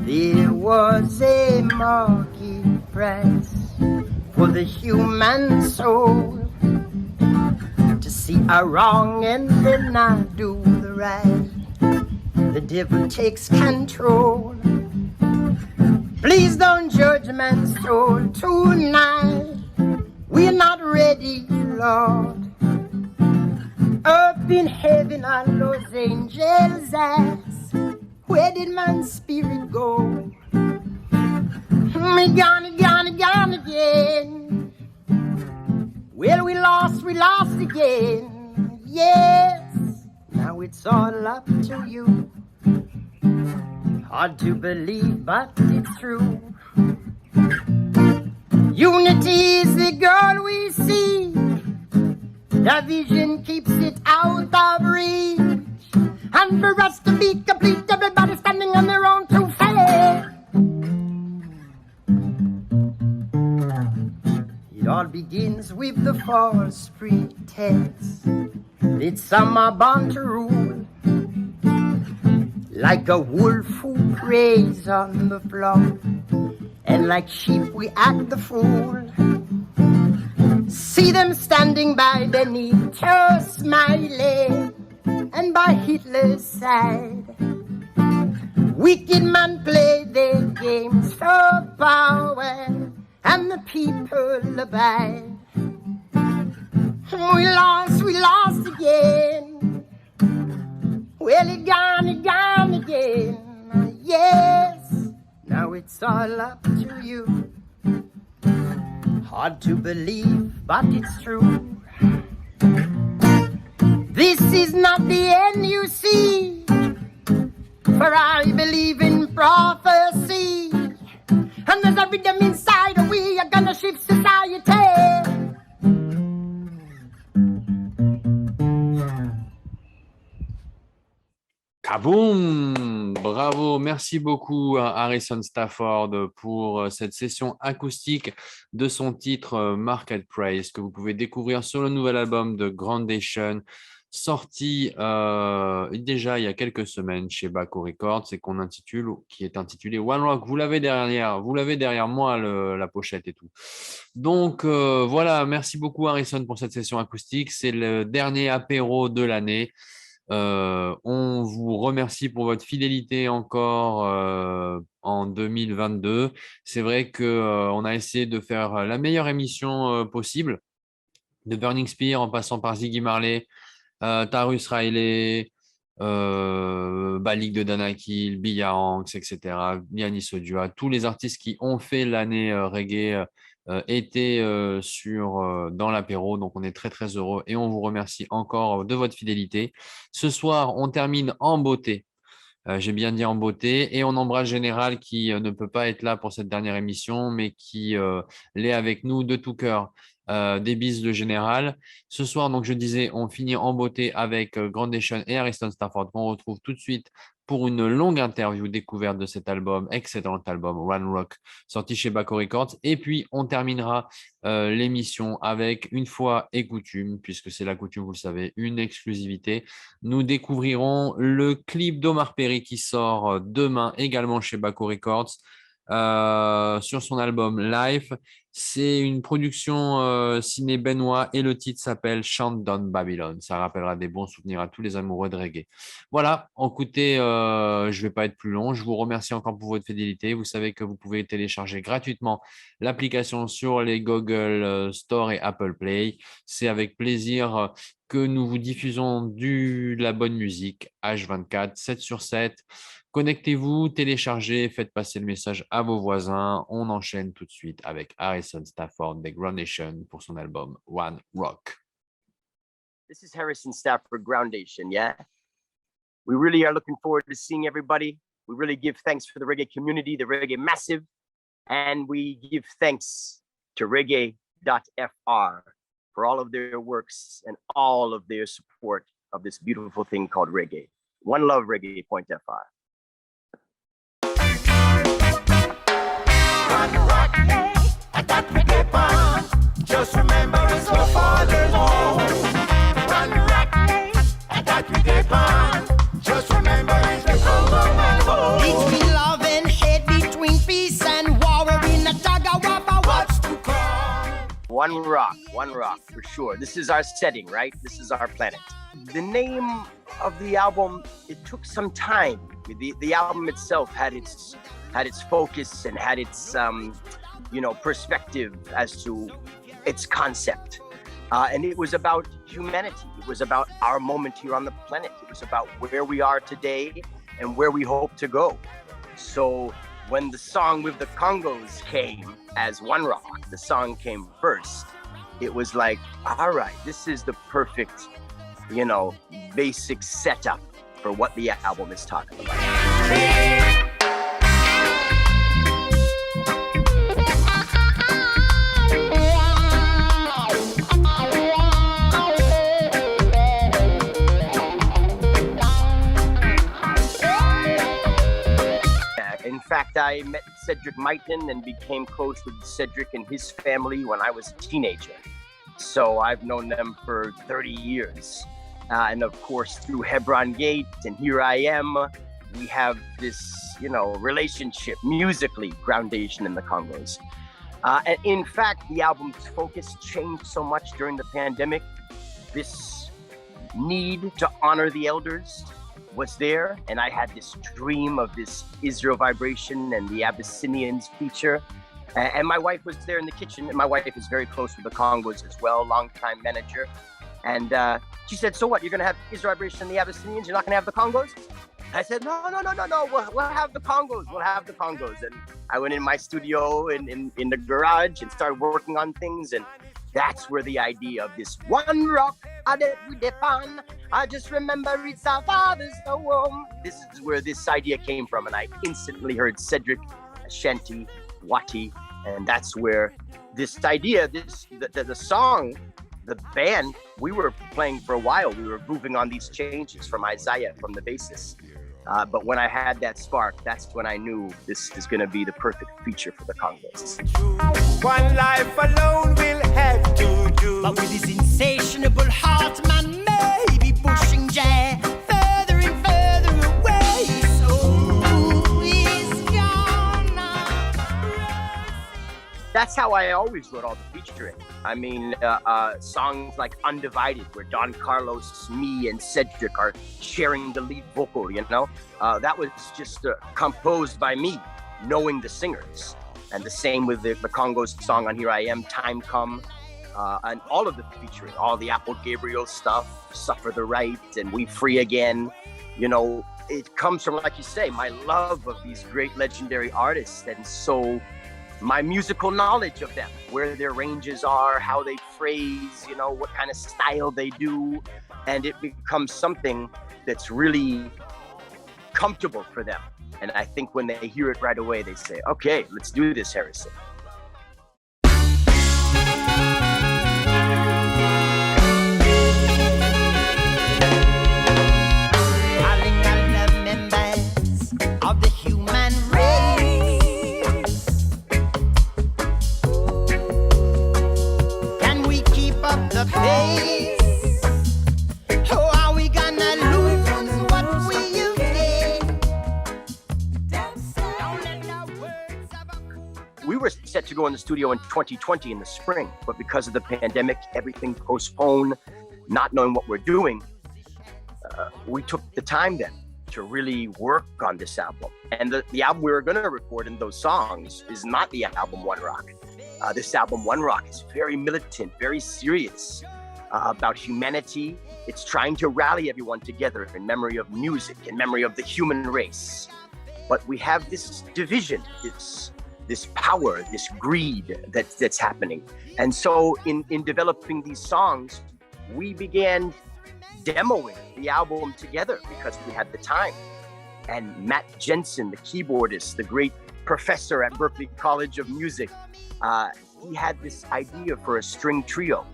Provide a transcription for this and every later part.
There was a market price for the human soul, to see a wrong and then not do the right. The devil takes control. Please don't judge man's soul tonight. We're not ready, Lord. Up in heaven are those angels ask, where did man's spirit go? We gone again. Well, we lost again. Yes, now it's all up to you. Hard to believe, but it's true. Unity is the goal we seek. Division keeps it out of reach. And for us to be complete, everybody standing on their own two feet. It all begins with the false pretense that some are born to rule, like a wolf who preys on the flock, and like sheep we act the fool. See them standing by Benito smiling, and by Hitler's side. Wicked men play their games for power, and the people abide. We lost again. Well, it gone again. Yes, now it's all up to you. Hard to believe, but it's true. This is not the end, you see, for I believe in prophecy, and there's a rhythm inside, and we are gonna shift society. Kaboum! Bravo, merci beaucoup à Harrison Stafford pour cette session acoustique de son titre Market Price, que vous pouvez découvrir sur le nouvel album de Groundation, sorti déjà il y a quelques semaines chez Baco Records, et qui est intitulé One Rock. Vous l'avez derrière moi, la pochette et tout. Donc voilà, merci beaucoup Harrison pour cette session acoustique. C'est le dernier apéro de l'année. On vous remercie pour votre fidélité encore en 2022. C'est vrai qu'on a essayé de faire la meilleure émission possible, de Burning Spear en passant par Ziggy Marley, Tarus Riley, Balik de Danakil, Billa Hanks, etc., Yannis Odua, tous les artistes qui ont fait l'année reggae étaient dans l'apéro. Donc on est très très heureux et on vous remercie encore de votre fidélité. Ce soir on termine en beauté, j'ai bien dit en beauté, et on embrasse Général qui ne peut pas être là pour cette dernière émission, mais qui l'est avec nous de tout cœur. Des bises de Général. Ce soir, donc je disais, on finit en beauté avec Groundation et Harrison Stafford, qu'on retrouve tout de suite pour une longue interview découverte de cet album, excellent album One Rock, sorti chez Baco Records. Et puis on terminera l'émission avec, une fois et coutume, puisque c'est la coutume, vous le savez, une exclusivité. Nous découvrirons le clip d'Omar qui sort demain, également chez Baco Records, sur son album Life. C'est une production ciné benoît et le titre s'appelle Chant Down Babylon. Ça rappellera des bons souvenirs à tous les amoureux de reggae. Voilà, écoutez, je ne vais pas être plus long. Je vous remercie encore pour votre fidélité. Vous savez que vous pouvez télécharger gratuitement l'application sur les Google Store et Apple Play. C'est avec plaisir que nous vous diffusons de la bonne musique H24, 7 sur 7. Connectez-vous, téléchargez, faites passer le message à vos voisins. On enchaîne tout de suite avec Harrison Stafford de Groundation pour son album One Rock. This is Harrison Stafford Groundation, yeah? We really are looking forward to seeing everybody. We really give thanks for the reggae community, the reggae massive, and we give thanks to reggae.fr for all of their works and all of their support of this beautiful thing called reggae. One love, reggae.fr. One rock, I got reggae on. Just remember it's no father's home. One rock, I got reggae on. Just remember it's the Congo man home. Teach me love and hate One rock, for sure. This is our setting, right? This is our planet. The name of the album, it took some time. The album itself had its focus and had its perspective as to its concept. And it was about humanity. It was about our moment here on the planet. It was about where we are today and where we hope to go. So when the song with the Congos came as One Rock, the song came first, it was like, all right, this is the perfect, basic setup for what the album is talking about. In fact, I met Cedric Myton and became close with Cedric and his family when I was a teenager. So I've known them for 30 years. And of course, through Hebron Gate and Here I Am, we have this, relationship musically, Groundation in the Congos. And in fact, the album's focus changed so much during the pandemic. This need to honor the elders was there, and I had this dream of this Israel vibration and the Abyssinians feature. And my wife was there in the kitchen, and my wife is very close with the Congos as well, longtime manager. And she said, so what, you're gonna have Israel vibration and the Abyssinians, you're not gonna have the Congos? I said, no, we'll have the Congos. And I went in my studio in the garage and started working on things, and that's where the idea of this one rock that we depend. I just remember it's our father's home. This is where this idea came from, and I instantly heard Cedric, Ashanti, Wati, and that's where this idea, the song, the band, we were playing for a while. We were moving on these changes from Isaiah, from the basis. But when I had that spark, that's when I knew this is going to be the perfect feature for the Congos. One life alone will have to do. But with his insatiable heart, man may be pushing Jay further and further away. So he's gonna. That's how I always wrote all the featuring. I mean, songs like Undivided, where Don Carlos, me, and Cedric are sharing the lead vocal, that was just composed by me, knowing the singers. And the same with the Congos song on Here I Am, Time Come, and all of the featuring, all the Apple Gabriel stuff, Suffer the Right, and We Free Again. It comes from, like you say, my love of these great legendary artists, and so my musical knowledge of them, where their ranges are, how they phrase, what kind of style they do, and it becomes something that's really comfortable for them. And I think when they hear it right away, they say, okay, let's do this, Harrison. Calling all the members of the human race. Can we keep up the pace? Or are we gonna lose what we used to? We were set to go in the studio in 2020 in the spring, but because of the pandemic, everything postponed, not knowing what we're doing, we took the time then to really work on this album. And the album we were going to record in those songs is not the album One Rock. This album One Rock is very militant, very serious, about humanity. It's trying to rally everyone together in memory of music, in memory of the human race. But we have this division, this power, this greed that's happening. And so in developing these songs, we began demoing the album together because we had the time. And Matt Jensen, the keyboardist, the great professor at Berklee College of Music, he had this idea for a string trio.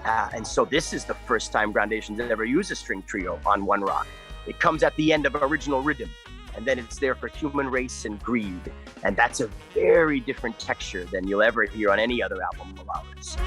And so this is the first time Groundation's ever used a string trio on One Rock. It comes at the end of original rhythm, and then it's there for human race and greed. And that's a very different texture than you'll ever hear on any other album of ours.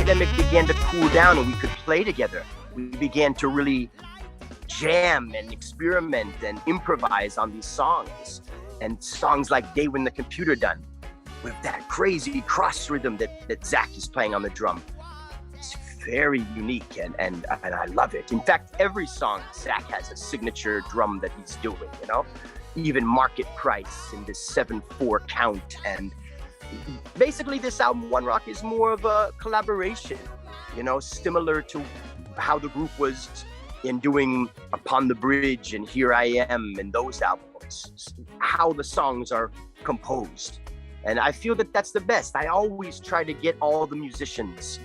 pandemic began to cool down and we could play together, we began to really jam and experiment and improvise on these songs. And songs like Day When the Computer Done, with that crazy cross rhythm that Zach is playing on the drum. It's very unique and I love it. In fact, every song Zach has a signature drum that he's doing, you know? Even Market Price in this 7/4 count. And basically this album, One Rock, is more of a collaboration, you know, similar to how the group was in doing Upon the Bridge and Here I Am and those albums, how the songs are composed. And I feel that that's the best. I always try to get all the musicians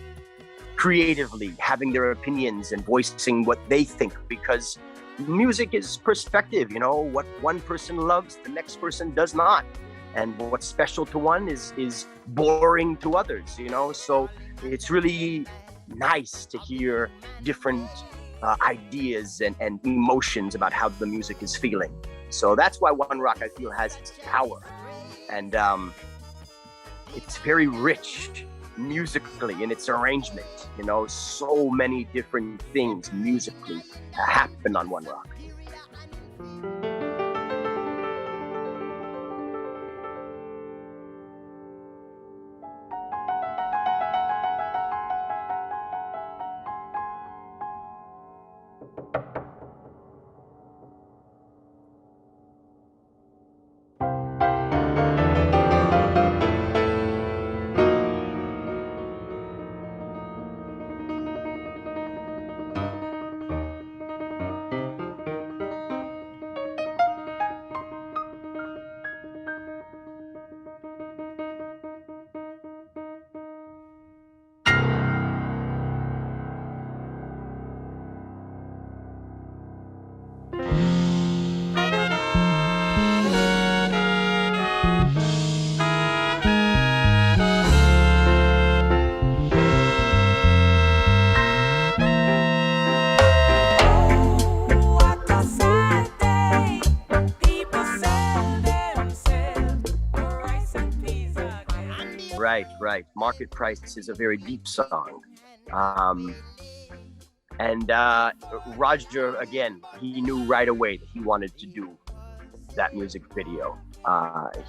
creatively having their opinions and voicing what they think, because music is perspective, you know, what one person loves, the next person does not. And what's special to one is boring to others, you know? So it's really nice to hear different ideas and emotions about how the music is feeling. So that's why One Rock, I feel, has its power. And it's very rich musically in its arrangement. You know, so many different things musically happen on One Rock. Right. Market Price is a very deep song. And Roger, again, he knew right away that he wanted to do that music video.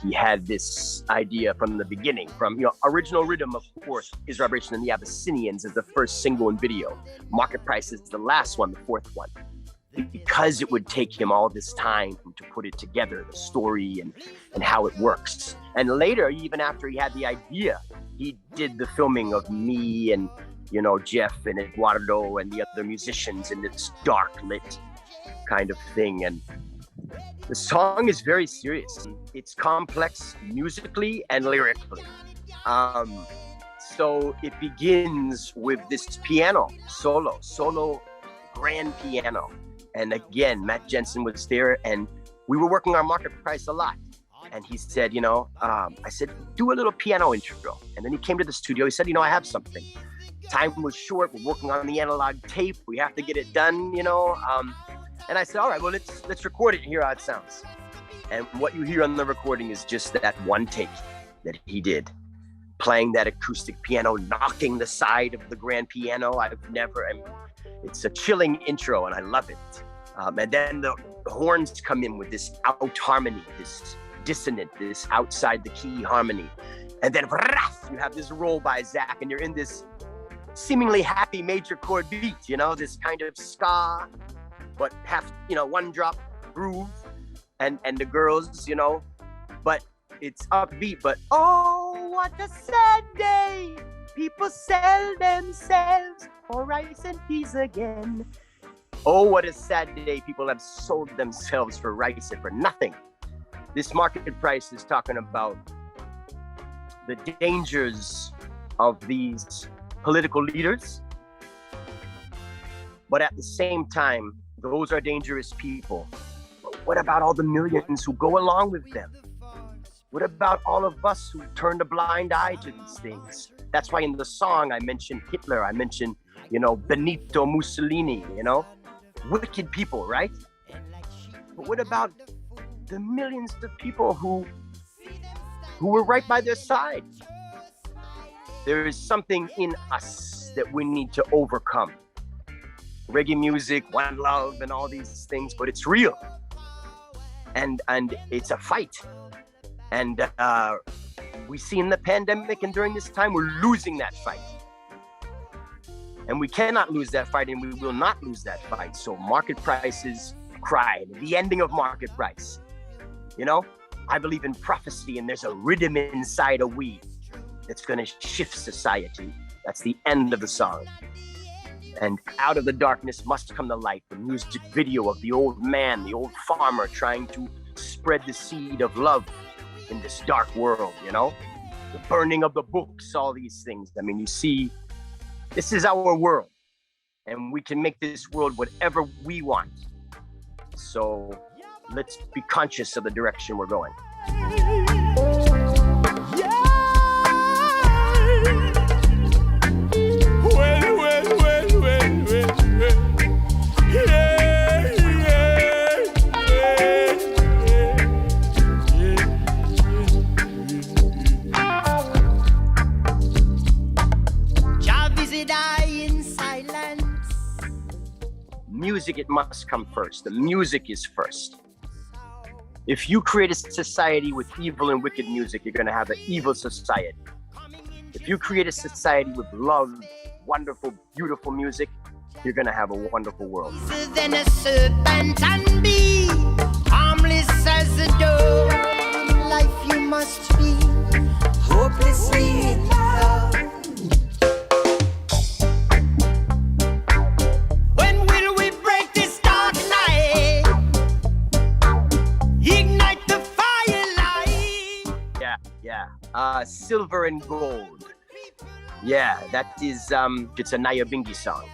He had this idea from the beginning, from, you know, Original Rhythm, of course, is Vibration and the Abyssinians is the first single and video. Market Price is the last one, the fourth one. Because it would take him all this time to put it together, the story and how it works. And later, even after he had the idea, he did the filming of me and, you know, Jeff and Eduardo and the other musicians in this dark lit kind of thing. And the song is very serious. It's complex musically and lyrically. So it begins with this piano solo grand piano. And again, Matt Jensen was there and we were working on Market Price a lot. And he said, you know, I said, do a little piano intro. And then he came to the studio. He said, you know, I have something. Time was short. We're working on the analog tape. We have to get it done, you know. And I said, all right, well, let's record it and hear how it sounds. And what you hear on the recording is just that one take that he did, playing that acoustic piano, knocking the side of the grand piano. It's a chilling intro and I love it. And then the horns come in with this out harmony, this dissonant, this outside the key harmony. And then you have this roll by Zach and you're in this seemingly happy major chord beat, you know, this kind of ska, but half, you know, one drop groove and the girls, you know, but it's upbeat, but oh, what a sad day. People sell themselves for rice and peas again. Oh, what a sad day. People have sold themselves for rice and for nothing. This Market Price is talking about the dangers of these political leaders. But at the same time, those are dangerous people. But what about all the millions who go along with them? What about all of us who turn a blind eye to these things? That's why in the song I mentioned Hitler, I mentioned, you know, Benito Mussolini, you know, wicked people, right? But what about the millions of people who were right by their side? There is something in us that we need to overcome. Reggae music, one love, and all these things, but it's real. And it's a fight. And we see in the pandemic and during this time, we're losing that fight. And we cannot lose that fight, and we will not lose that fight. So market prices cry, the ending of market price. You know, I believe in prophecy, and there's a rhythm inside of we that's gonna shift society. That's the end of the song. And out of the darkness must come the light. The music video of the old man, the old farmer trying to spread the seed of love in this dark world, you know? The burning of the books, all these things. I mean, you see, this is our world, and we can make this world whatever we want. So let's be conscious of the direction we're going. Music, it must come first. The music is first. If you create a society with evil and wicked music, you're going to have an evil society. If you create a society with love, wonderful, beautiful music, you're going to have a wonderful world. Than a serpent and be harmless as a dove. Life you must be hopelessly in love. Silver and Gold. Yeah, that is, it's a Nyabingi song.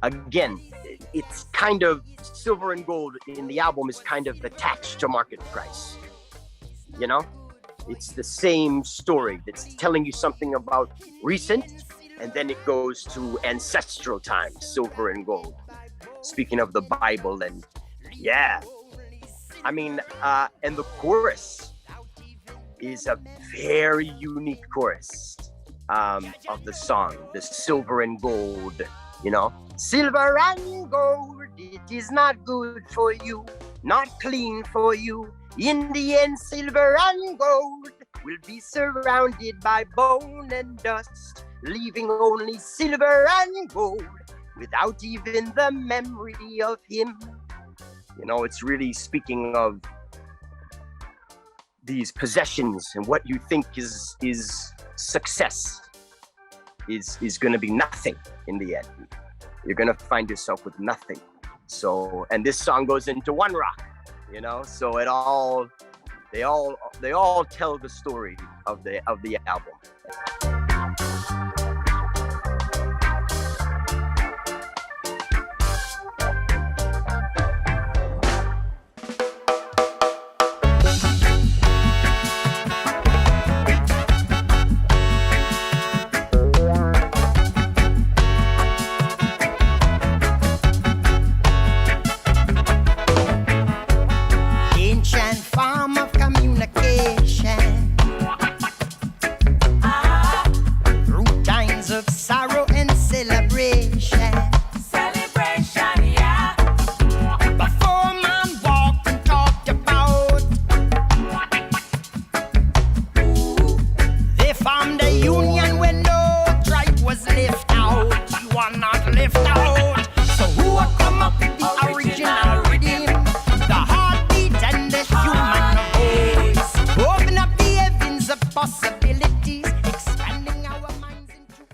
Again, it's kind of, Silver and Gold in the album is kind of attached to market price. You know? It's the same story that's telling you something about recent, and then it goes to ancestral times, Silver and Gold. Speaking of the Bible, and yeah. I mean, and the chorus is a very unique chorus of the song, the Silver and Gold, you know. Silver and gold, it is not good for you, not clean for you. In the end, silver and gold will be surrounded by bone and dust, leaving only silver and gold without even the memory of him. You know, it's really speaking of these possessions, and what you think is success is going to be nothing in the end. You're going to find yourself with nothing. So, and this song goes into one rock, you know. So they all tell the story of the album.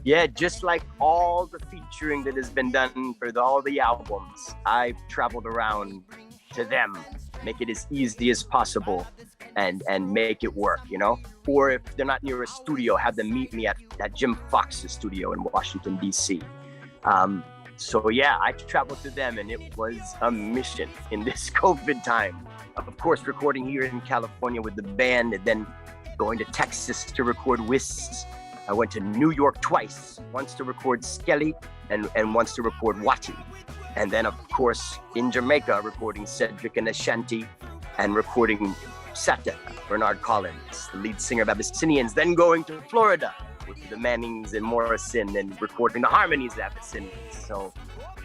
Yeah, just like all the featuring that has been done for all the albums, I've traveled around to them, make it as easy as possible and make it work, you know? Or if they're not near a studio, have them meet me at Jim Fox's studio in Washington, D.C. So yeah, I traveled to them, and it was a mission in this COVID time. Of course, recording here in California with the band, and then going to Texas to record Whists. I went to New York twice, once to record Skelly and once to record Wati. And then, of course, in Jamaica, recording Cedric and Ashanti and recording Sata, Bernard Collins, the lead singer of Abyssinians. Then going to Florida with the Mannings and Morrison and recording the harmonies at the So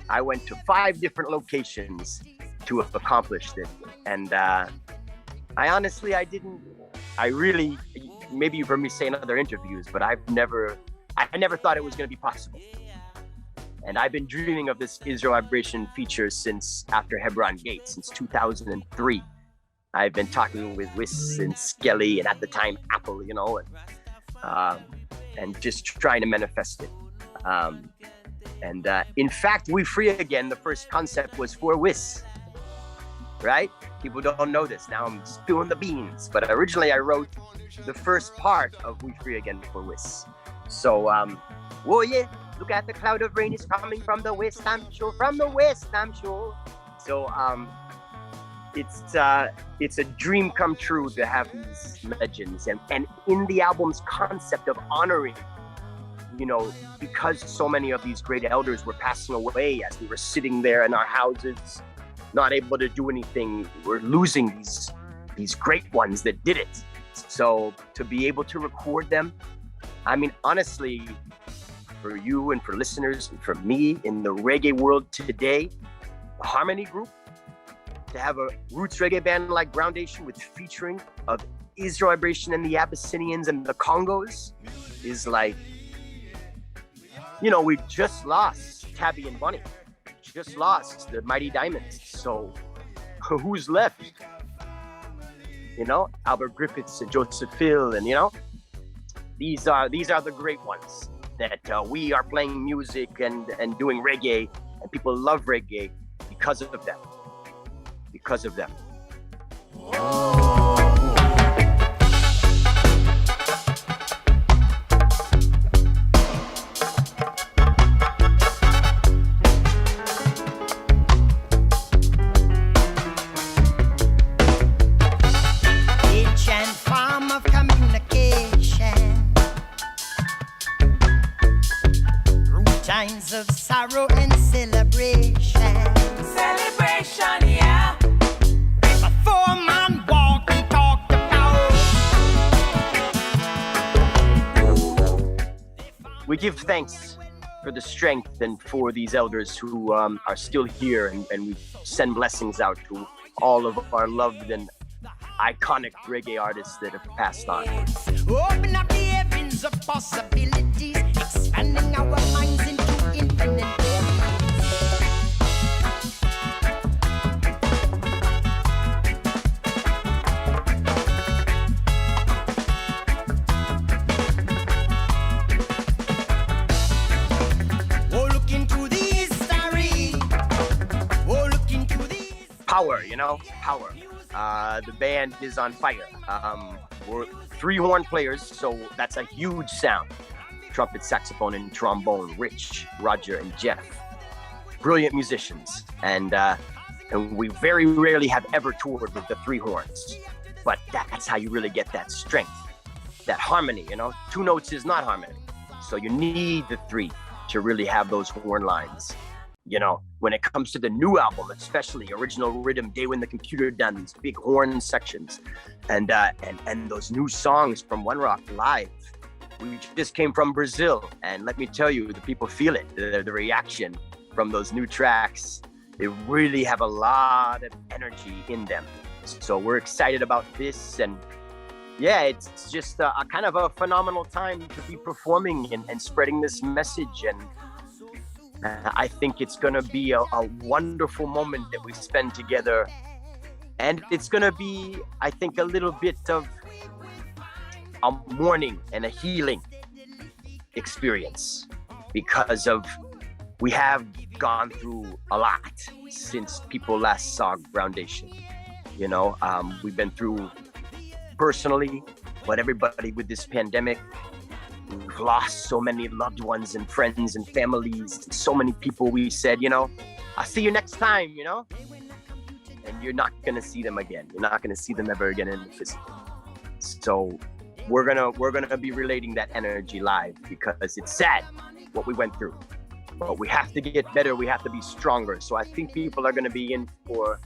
I went to 5 different locations to have accomplished it. And I really, maybe you've heard me say in other interviews, but I never thought it was going to be possible. And I've been dreaming of this Israel Vibration feature since after Hebron Gate, since 2003. I've been talking with Wiss and Skelly, and at the time Apple, you know, and just trying to manifest it. In fact, We Free Again, the first concept was for Wiss, right? People don't know this. Now I'm spilling the beans. But originally I wrote the first part of We Free Again for Wiss. So, oh yeah, look at the cloud of rain is coming from the west, I'm sure. From the west, I'm sure. So, it's a dream come true to have these legends, and in the album's concept of honoring, you know, because so many of these great elders were passing away as we were sitting there in our houses, not able to do anything, we're losing these great ones that did it. So to be able to record them, I mean, honestly, for you and for listeners and for me in the reggae world today, a harmony group, to have a roots reggae band like Groundation with featuring of Israel Vibration and the Abyssinians and the Congos is like, you know, we just lost Tabby and Bunny, just lost the Mighty Diamonds. So who's left? You know, Albert Griffiths and Joseph Hill, and you know, these are the great ones that we are playing music and doing reggae, and people love reggae because of them. Because of them. Ancient form of communication, root times of sorrow and celebration. Celebration, yeah. Before man walk and talk about. We give thanks for the strength and for these elders who are still here, and we send blessings out to all of our loved and iconic reggae artists that have passed on. Open up the heavens of possibilities, expanding our minds into infinite. Power, you know, power. The band is on fire. We're 3 horn players, so that's a huge sound. Trumpet, saxophone, and trombone. Rich, Roger, and Jeff. Brilliant musicians. And we very rarely have ever toured with the 3 horns. But that's how you really get that strength, that harmony, you know. 2 notes is not harmony. So you need the 3 to really have those horn lines. You know, when it comes to the new album, especially Original Rhythm, Day When the Computer Done, these big horn sections, and those new songs from One Rock Live. We just came from Brazil, and let me tell you, the people feel it. The reaction from those new tracks, they really have a lot of energy in them. So we're excited about this, and yeah, it's just a kind of a phenomenal time to be performing and spreading this message. And I think it's going to be a wonderful moment that we spend together. And it's going to be, I think, a little bit of a mourning and a healing experience, because of we have gone through a lot since people last saw Groundation. You know, we've been through personally, but everybody with this pandemic, we've lost so many loved ones and friends and families, and so many people we said, you know, I'll see you next time, you know, and you're not going to see them again. You're not going to see them ever again in the physical. So we're going to be relating that energy live, because it's sad what we went through, but we have to get better. We have to be stronger. So I think people are going to be in for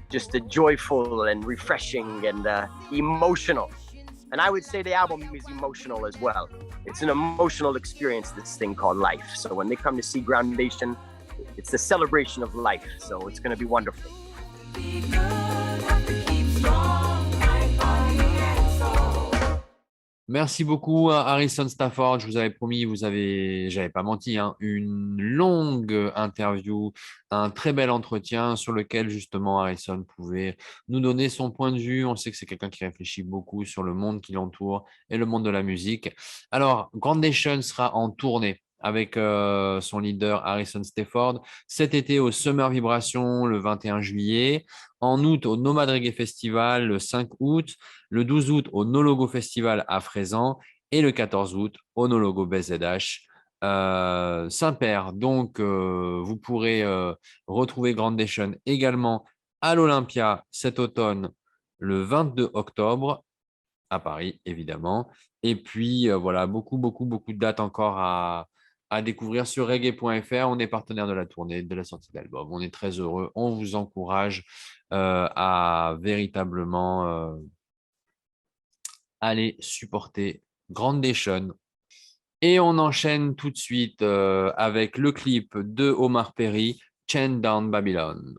just a joyful and refreshing and emotional And I would say the album is emotional as well. It's an emotional experience, this thing called life. So when they come to see Groundation, it's the celebration of life. So it's going to be wonderful. Merci beaucoup à Harrison Stafford. Je vous avais promis, j'avais pas menti, hein, une longue interview, un très bel entretien sur lequel justement Harrison pouvait nous donner son point de vue. On sait que c'est quelqu'un qui réfléchit beaucoup sur le monde qui l'entoure et le monde de la musique. Alors, Groundation sera en tournée avec son leader Harrison Stafford cet été au Summer Vibration le 21 juillet, en août au Nomad Reggae Festival le 5 août, le 12 août au No Logo Festival à Frézan et le 14 août au No Logo BZH Saint-Père. Donc, vous pourrez retrouver Groundation également à l'Olympia cet automne le 22 octobre à Paris, évidemment. Et puis, voilà, beaucoup de dates encore à découvrir sur reggae.fr. On est partenaire de la tournée, de la sortie d'album. On est très heureux. On vous encourage à véritablement aller supporter Groundation. Et on enchaîne tout de suite avec le clip de Omar Perry, Chant Down Babylon.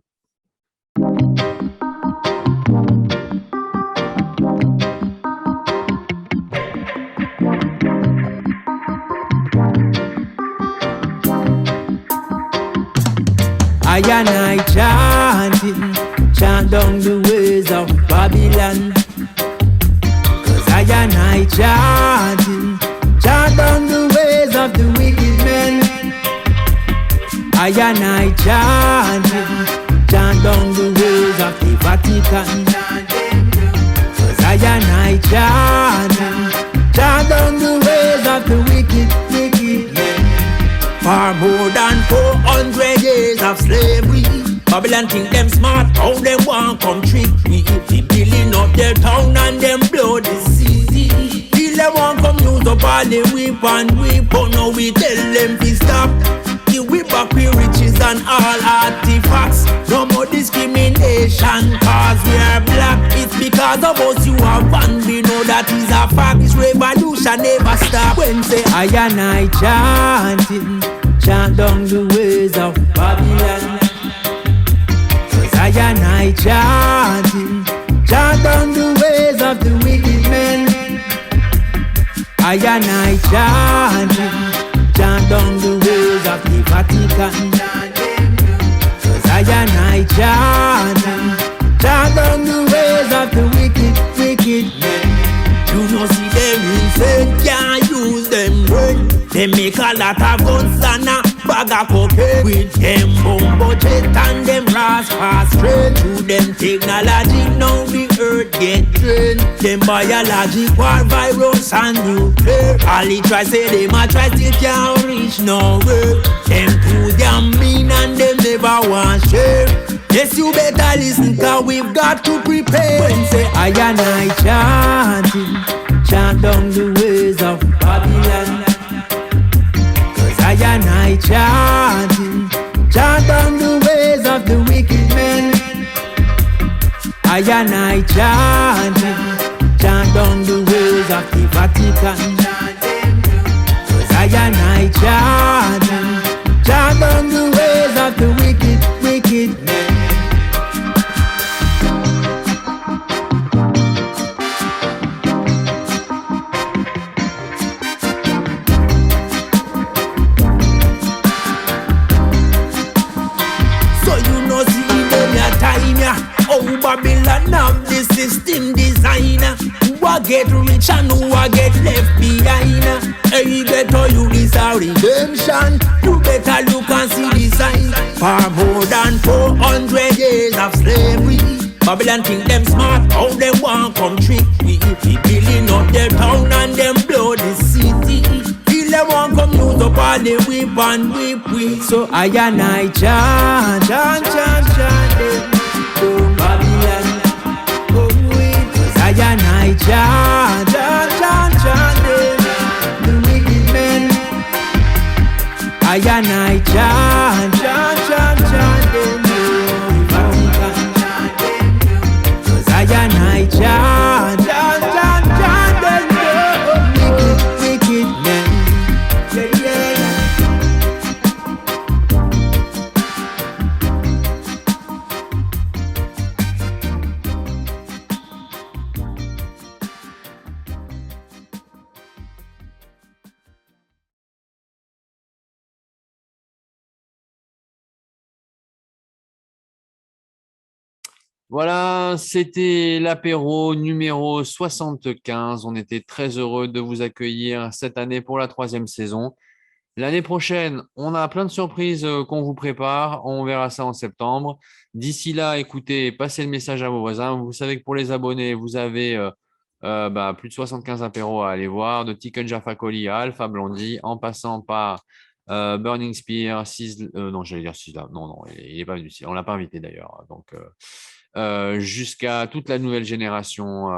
I and I chanting, chant down the ways of Babylon. 'Cause I and I chanting, chant down the ways of the wicked men. I and I chanting, chant down the ways of the Vatican. 'Cause I and I chanting, chant down the ways of the wicked men. For more than 400 years of slavery, Babylon think them smart, how them want come trick we. They building up their town and them blow the city. Till them want come use up all the whip and whip, but now we tell them to stop. Give we back we riches and all artifacts. No more discrimination, cause we are black. It's because of us you are one, we know that is a fact. This revolution never stop. When say I and I chanting, chant down the ways of Babylon. 'Cause I and I chanting, chant down the ways of the wicked men. I and I chanting, chant down the ways of the Vatican. 'Cause I and I chanting, chant down the ways of the wicked men. You know see them insane, can't use them brain. They make a lot of guns and a bag of cocaine. With them bumbo jet and them brass fast train. To them technology now the earth get drained. Them biological virus and nuclear. All they try say them a try still can't reach nowhere. Them too damn mean and them never want share. Yes, you better listen, cause we've got to prepare. When say I and I chanting, chant down the ways of Babylon. 'Cause I and I chanting, chant down the ways of the wicked men. I and I chanting, chant down the ways of the Vatican. 'Cause I and I chanting, chant down the ways of the wicked men. Babylon have the system designer. Who a get rich and who a get left behind. Hey, better you this a redemption. You better look and see the sign. For more than 400 years of slavery, Babylon think them smart, how them want come trick we. They building up their town and them blow the city. Till them want come use up all the whip and whip we. So I and I chant, chant, chant, chant. Babylon, oh wait, 'cause I and I chant, chant, chant, chant, the wicked men. I and I chant, chant, chant, chant, the Vatican. 'Cause I and I chant, chant, chant, chant, Voilà, c'était l'apéro numéro 75. On était très heureux de vous accueillir cette année pour la 3e saison. L'année prochaine, on a plein de surprises qu'on vous prépare. On verra ça en septembre. D'ici là, écoutez, passez le message à vos voisins. Vous savez que pour les abonnés, vous avez plus de 75 apéros à aller voir, de Tiken Jaffa Coli à Alpha Blondie, en passant par Burning Spear, non, j'allais dire Sizzla. Non, il n'est pas venu. On ne l'a pas invité d'ailleurs. Donc, jusqu'à toute la nouvelle génération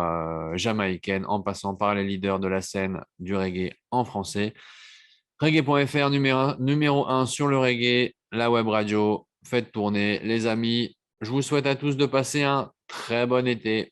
jamaïcaine, en passant par les leaders de la scène du reggae en français. Reggae.fr numéro 1 sur le reggae, la web radio. Faites tourner, les amis. Je vous souhaite à tous de passer un très bon été.